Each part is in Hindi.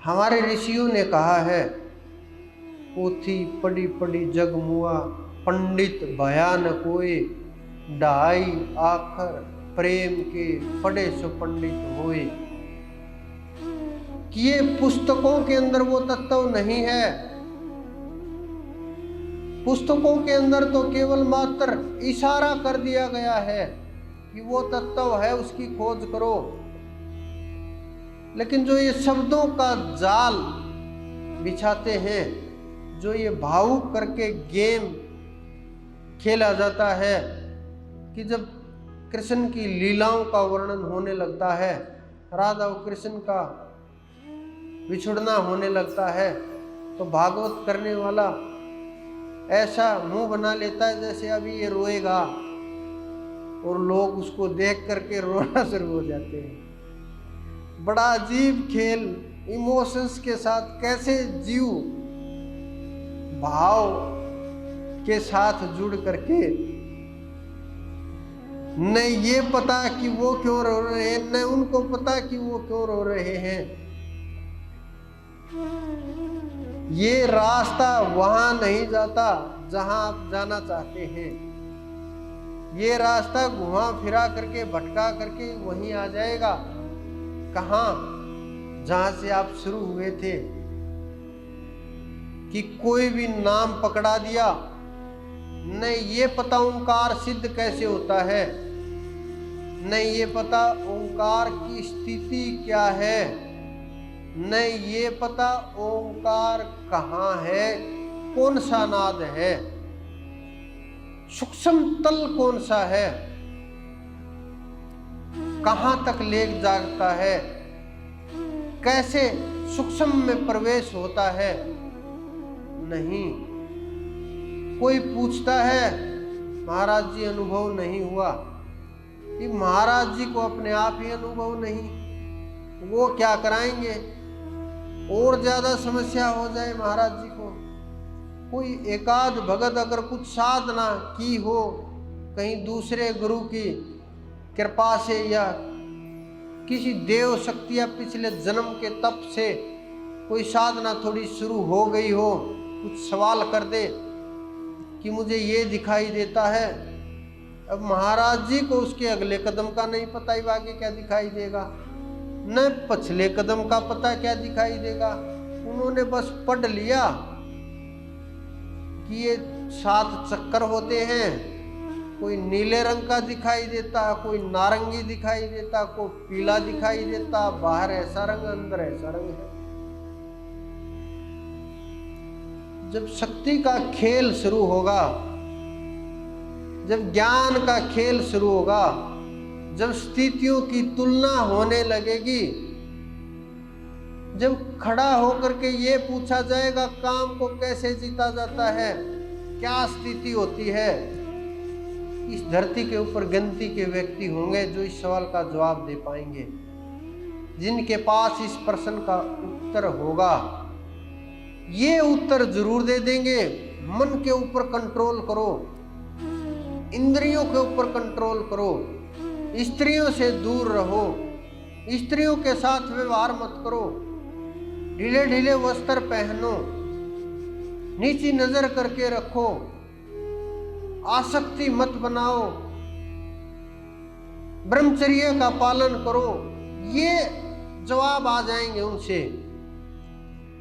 हमारे ऋषियों ने कहा है, पोथी पढ़ी पढ़ी जग मुआ, पंडित भया न कोई, ढाई आखर प्रेम के पढ़े सो पंडित होए। कि ये पुस्तकों के अंदर वो तत्व नहीं है। पुस्तकों के अंदर तो केवल मात्र इशारा कर दिया गया है कि वो तत्व है, उसकी खोज करो। लेकिन जो ये शब्दों का जाल बिछाते हैं, जो ये भावुक करके गेम खेला जाता है कि जब कृष्ण की लीलाओं का वर्णन होने लगता है, राधा और कृष्ण का बिछुड़ना होने लगता है, तो भागवत करने वाला ऐसा मुंह बना लेता है जैसे अभी ये रोएगा, और लोग उसको देख करके रोना शुरू हो जाते हैं। बड़ा अजीब खेल, इमोशंस के साथ कैसे जीव भाव के साथ जुड़ करके न ये पता कि वो क्यों रो रहे हैं, न उनको पता कि वो क्यों रो रहे हैं। ये रास्ता वहां नहीं जाता जहां आप जाना चाहते हैं। ये रास्ता घुमा फिरा करके भटका करके वहीं आ जाएगा, कहां? जहां से आप शुरू हुए थे। कि कोई भी नाम पकड़ा दिया, नहीं ये पता ओंकार सिद्ध कैसे होता है, नहीं ये पता ओंकार की स्थिति क्या है, नहीं ये पता ओंकार कहाँ है, कौन सा नाद है, सूक्ष्म तल कौन सा है, कहां तक ले जाता है, कैसे सूक्ष्म में प्रवेश होता है। नहीं, कोई पूछता है महाराज जी अनुभव नहीं हुआ, कि महाराज जी को अपने आप ही अनुभव नहीं, वो क्या कराएंगे? और ज्यादा समस्या हो जाए महाराज जी को। कोई एकाध भगत अगर कुछ साधना की हो, कहीं दूसरे गुरु की कृपा से या किसी देव शक्ति या पिछले जन्म के तप से कोई साधना थोड़ी शुरू हो गई हो, कुछ सवाल कर दे कि मुझे ये दिखाई देता है। अब महाराज जी को उसके अगले कदम का नहीं पता, ही आगे क्या दिखाई देगा, न पिछले कदम का पता क्या दिखाई देगा। उन्होंने बस पढ़ लिया कि ये 7 चक्कर होते हैं, कोई नीले रंग का दिखाई देता, कोई नारंगी दिखाई देता, कोई पीला दिखाई देता, बाहर ऐसा रंग अंदर ऐसा रंग है। जब शक्ति का खेल शुरू होगा, जब ज्ञान का खेल शुरू होगा, जब स्थितियों की तुलना होने लगेगी, जब खड़ा होकर के ये पूछा जाएगा काम को कैसे जीता जाता है, क्या स्थिति होती है, इस धरती के ऊपर गिनती के व्यक्ति होंगे जो इस सवाल का जवाब दे पाएंगे, जिनके पास इस प्रश्न का उत्तर होगा। ये उत्तर जरूर दे देंगे। मन के ऊपर कंट्रोल करो, इंद्रियों के ऊपर कंट्रोल करो, स्त्रियों से दूर रहो, स्त्रियों के साथ व्यवहार मत करो, ढीले ढीले वस्त्र पहनो, नीची नजर करके रखो, आसक्ति मत बनाओ, ब्रह्मचर्य का पालन करो। ये जवाब आ जाएंगे उनसे।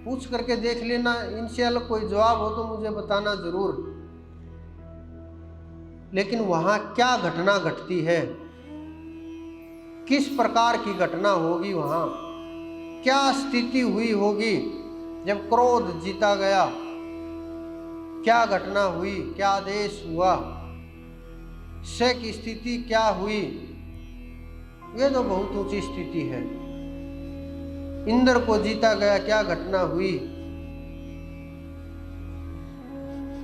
पूछ करके देख लेना, इनसे अलग कोई जवाब हो तो मुझे बताना जरूर। लेकिन वहां क्या घटना घटती है, किस प्रकार की घटना होगी, वहां क्या स्थिति हुई होगी जब क्रोध जीता गया, क्या घटना हुई, क्या आदेश हुआ, से की स्थिति क्या हुई। ये तो बहुत ऊंची स्थिति है। इंद्र को जीता गया, क्या घटना हुई।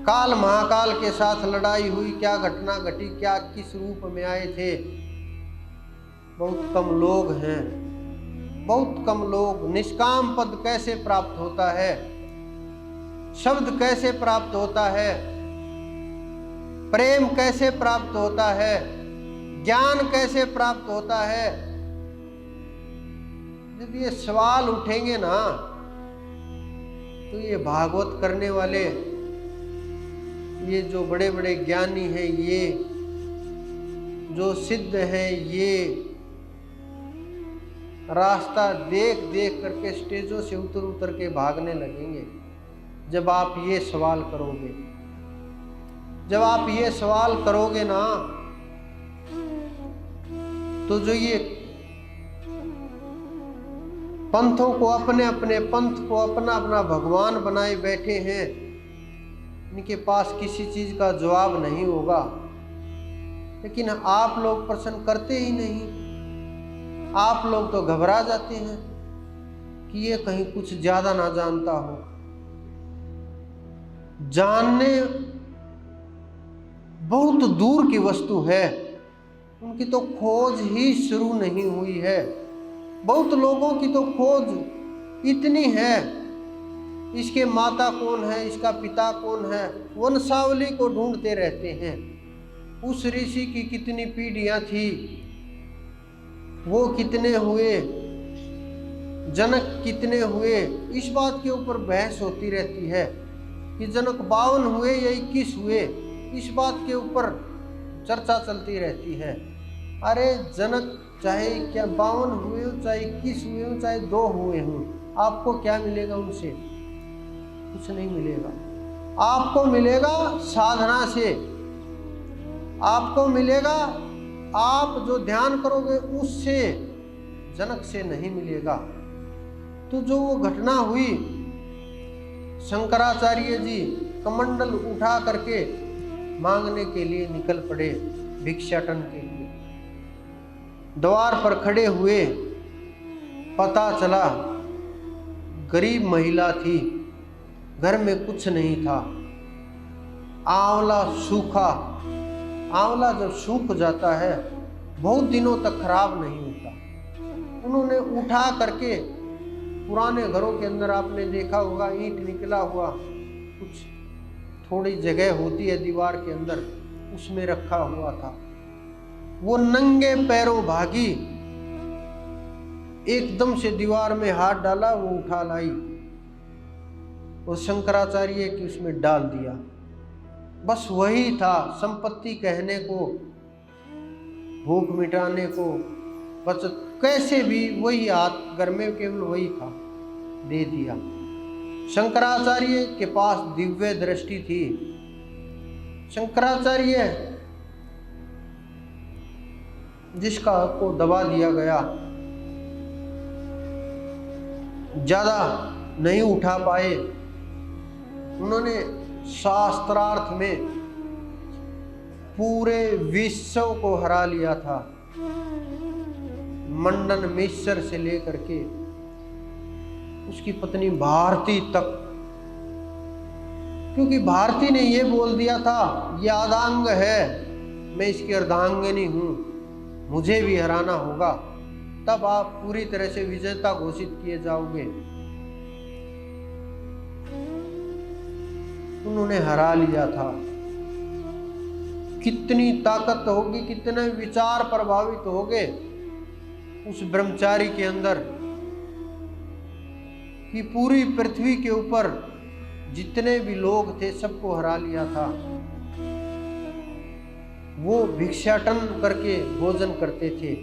काल महाकाल के साथ लड़ाई हुई, क्या घटना घटी, क्या किस रूप में आए थे। बहुत कम लोग हैं, बहुत कम लोग। निष्काम पद कैसे प्राप्त होता है, शब्द कैसे प्राप्त होता है, प्रेम कैसे प्राप्त होता है, ज्ञान कैसे प्राप्त होता है। जब ये सवाल उठेंगे ना, तो ये भागवत करने वाले, ये जो बड़े बड़े ज्ञानी हैं, ये जो सिद्ध हैं, ये रास्ता देख देख करके स्टेजों से उतर उतर के भागने लगेंगे जब आप ये सवाल करोगे। जब आप ये सवाल करोगे ना, तो जो ये पंथों को, अपने अपने पंथ को अपना अपना भगवान बनाए बैठे हैं, इनके पास किसी चीज का जवाब नहीं होगा। लेकिन आप लोग प्रश्न करते ही नहीं। आप लोग तो घबरा जाते हैं कि ये कहीं कुछ ज्यादा ना जानता हो। जानने बहुत दूर की वस्तु है, उनकी तो खोज ही शुरू नहीं हुई है। बहुत लोगों की तो खोज इतनी है, इसके माता कौन है, इसका पिता कौन है, वंशावली को ढूंढते रहते हैं। उस ऋषि की कितनी पीढ़ियां थी, वो कितने हुए, जनक कितने हुए, इस बात के ऊपर बहस होती रहती है कि जनक 52 हुए या 21 हुए, इस बात के ऊपर चर्चा चलती रहती है। अरे जनक चाहे क्या 52 हुए हो, चाहे 21 हुए हो, चाहे 2 हुए हों, आपको क्या मिलेगा उनसे? कुछ नहीं मिलेगा। आपको मिलेगा साधना से, आपको मिलेगा आप जो ध्यान करोगे उससे, जनक से नहीं मिलेगा। तो जो वो घटना हुई, शंकराचार्य जी कमंडल उठा करके मांगने के लिए निकल पड़े, भिक्षाटन के लिए। द्वार पर खड़े हुए, पता चला गरीब महिला थी, घर में कुछ नहीं था। आंवला सूखा, आंवला जब सूख जाता है बहुत दिनों तक खराब नहीं होता। उन्होंने उठा करके, पुराने घरों के अंदर आपने देखा होगा ईंट निकला हुआ कुछ थोड़ी जगह होती है दीवार के अंदर, उसमें रखा हुआ था। वो नंगे पैरों भागी, एकदम से दीवार में हाथ डाला, वो उठा लाई और शंकराचार्य की उसमें डाल दिया। बस वही था संपत्ति कहने को, भूख मिटाने को, बचत कैसे भी वही हाथ, घर में केवल वही था, दे दिया। शंकराचार्य के पास दिव्य दृष्टि थी। शंकराचार्य जिसका को दबा दिया गया, ज्यादा नहीं उठा पाए, उन्होंने शास्त्रार्थ में पूरे विश्व को हरा लिया था, मंडन मिश्र से लेकर के उसकी पत्नी भारती तक। क्योंकि भारती ने ये बोल दिया था, ये आदांग है, मैं इसकी अर्धांगिनी हूं, मुझे भी हराना होगा, तब आप पूरी तरह से विजेता घोषित किए जाओगे। उन्होंने हरा लिया था। कितनी ताकत होगी, कितने विचार प्रभावित होंगे उस ब्रह्मचारी के अंदर कि पूरी पृथ्वी के ऊपर जितने भी लोग थे सबको हरा लिया था। वो भिक्षाटन करके भोजन करते थे,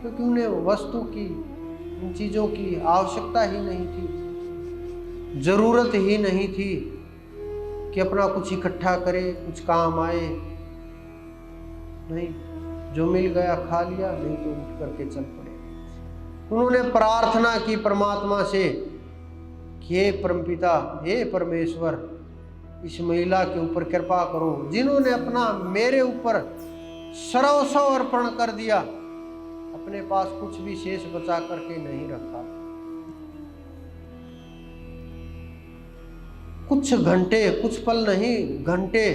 क्योंकि उन्हें वस्तु की, इन चीजों की आवश्यकता ही नहीं थी, जरूरत ही नहीं थी कि अपना कुछ इकट्ठा करे, कुछ काम आए। नहीं, जो मिल गया खा लिया, नहीं तो उठ करके चल पड़े। उन्होंने प्रार्थना की परमात्मा से कि हे परमपिता, हे परमेश्वर, इस महिला के ऊपर कृपा करो, जिन्होंने अपना मेरे ऊपर सर्वस्व अर्पण कर दिया, अपने पास कुछ भी शेष बचा करके नहीं रखा। कुछ घंटे, कुछ पल नहीं, घंटे,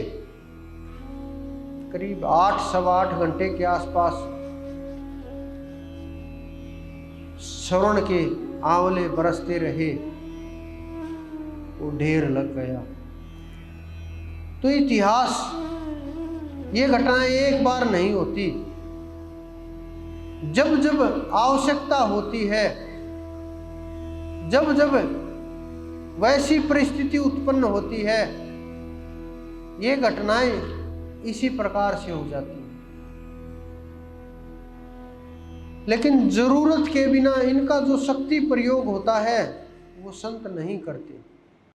करीब 8 सवा 8 घंटे के आसपास श्रवण के आंवले बरसते रहे, वो ढेर लग गया। तो इतिहास, ये घटनाएं एक बार नहीं होती। जब जब आवश्यकता होती है, जब जब वैसी परिस्थिति उत्पन्न होती है। ये घटनाएं इसी प्रकार से हो जाती हैं। लेकिन जरूरत के बिना इनका जो शक्ति प्रयोग होता है वो संत नहीं करते।